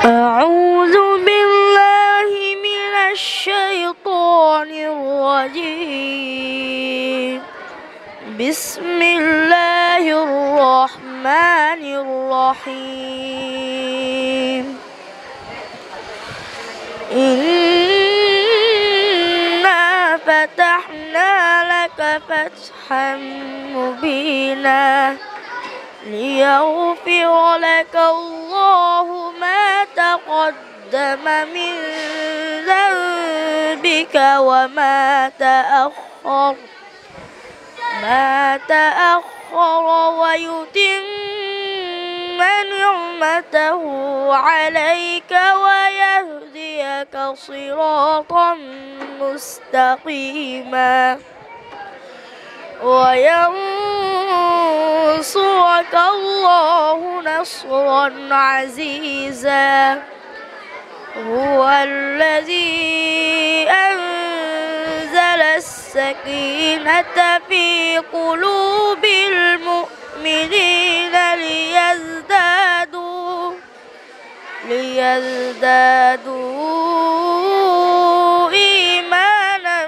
أعوذ بالله من الشيطان الرجيم. بسم الله الرحمن الرحيم. إنا فتحنا لك فتحا مبينا ليغفر لك الله ما تقدم من ذنبك وما تأخر ويتم نعمته عليك ويهديك صراطا مستقيما وينصرك الله نصرا عزيزا. هو الذي أنزل السكينة في قلوب المؤمنين ليزدادوا إيمانا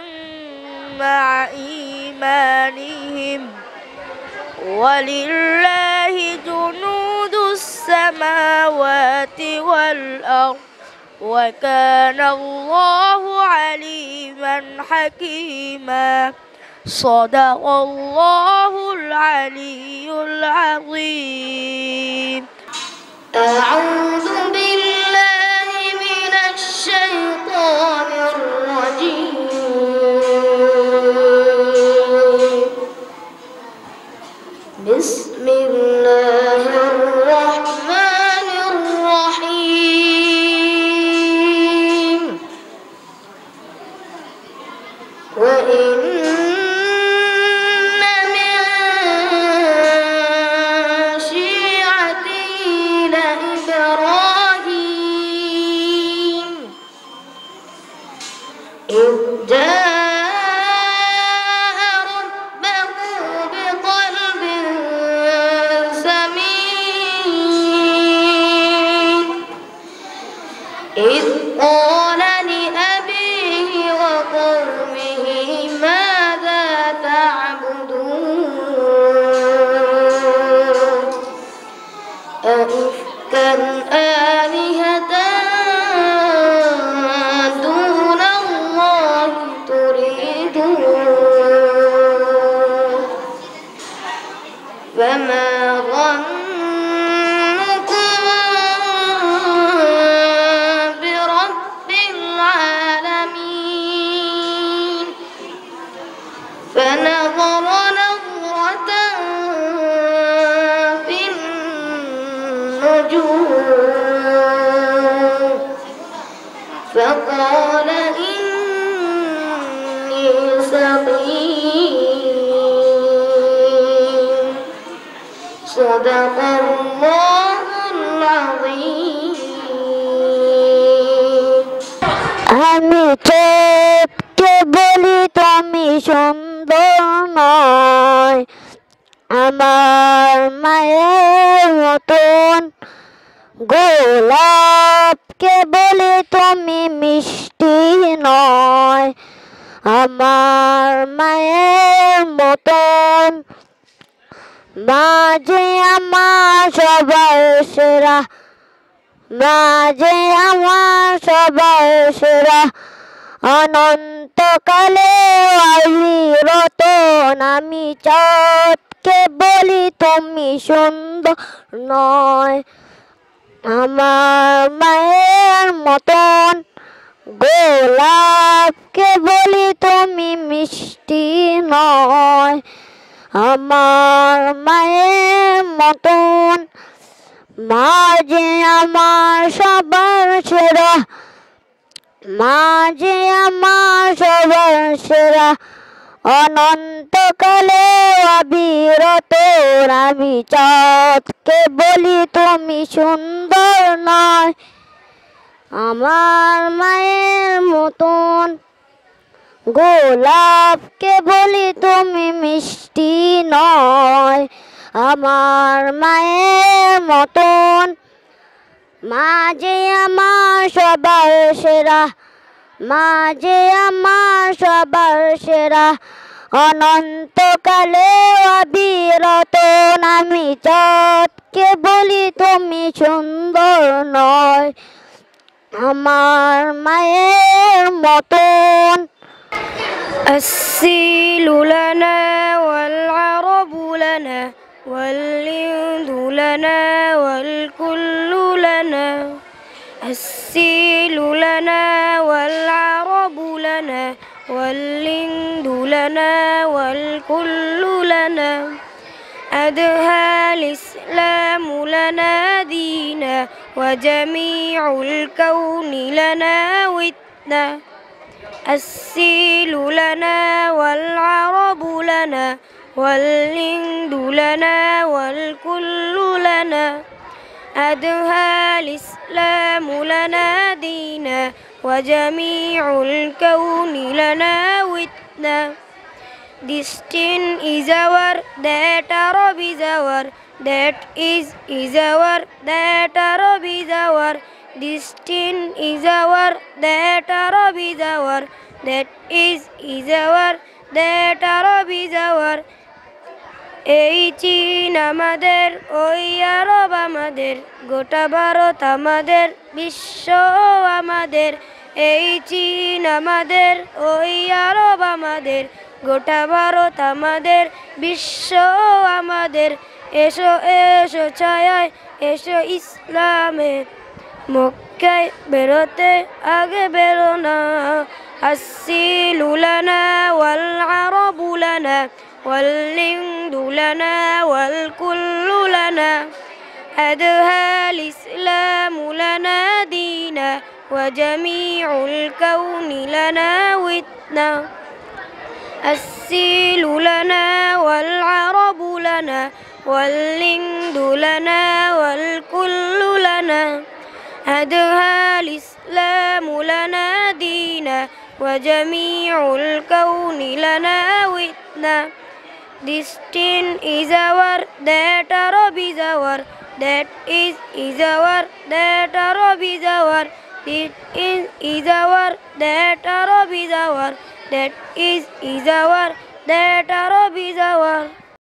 مع إيمانهم ولله جنود السماوات والأرض وكان الله عليما حكيما. صدق الله العلي العظيم. أعوذ بالله من الشيطان الرجيم. بسم الله الرحمن الرحيم. وإن من شيعته لإبراهيم إذ جاء ربه بقلب سمين إذ قال لأبيه وقومه ماذا تعبدون أئفكا آلهة دون الله تريدون فما ظنكم برب العالمين. فنظر نظرة في النجوم فقال إني سقيم. صدق الله العظيم. আমি চোখকে বলি তুমি সুন্দর নয়, আমার মায়ের মতন। গোলাপকে বলি তুমি মিষ্টি নয়, আমার মায়ের মতন। মা যে আমার সবার সেরা, মা যে আমার সবার সেরা। অনন্তকালে অবিরতন আমি চাঁদকে বলি তুমি সুন্দর নয়, আমার মায়ের মতন। গোলাপকে বলি তুমি মিষ্টি নয়, আমার মায়ের মতন। মা যে আমার সবার সেরা, মা যে আমার সবার সেরা। অনন্তকালে অবিরত আমি চাঁদকে বলি তুমি সুন্দর নয়, আমার মায়ের মতন। গোলাপকে বলি তুমি মিষ্টি নয়, আমার মায়ের মতন। মা যে আমার সবার সেরা, মা যে আমার সবার সেরা, অনন্তকালে অবিরত নামি চাঁদকে বলি তুমি সুন্দর নয় আমার মায়ের মতন। السيل لنا والعرب لنا والهند لنا والكل لنا. السيل لنا والعرب لنا والهند لنا والكل لنا. أدهى الإسلام لنا دينا وجميع الكون لنا وتنا. السيل لنا والعرب لنا والهند لنا والكل لنا. أدهى الإسلام لنا دينا وجميع الكون لنا وتنا. This tin is our, that Arab is our, that is our, that Arab is our. This tin is our, that Arab is our, that is our, that Arab is our. এই চীন আমাদের, ওই আরব আমাদের, গোটা ভারত আমাদের, বিশ্ব আমাদের। এই চীন আমাদের, ওই আরব আমাদের, গোটা ভারত আমাদের, বিশ্ব আমাদের। এসো এসো ছায়ায়, এসো ইসলামে, মক্কায় বেরোতে আগে বেরো না। আসসিলু লানা ওয়াল আরাবু লানা والهند لنا والكل لنا. أدهى الإسلام لنا دينا وجميع الكون لنا وتنا. السيل لنا والعرب لنا والهند لنا والكل لنا. أدهى الإسلام لنا دينا وجميع الكون لنا وتنا. This tin is our, that Arab is our, that is our, that Arab is our. This is our, that Arab is our, that is our, that Arab is our.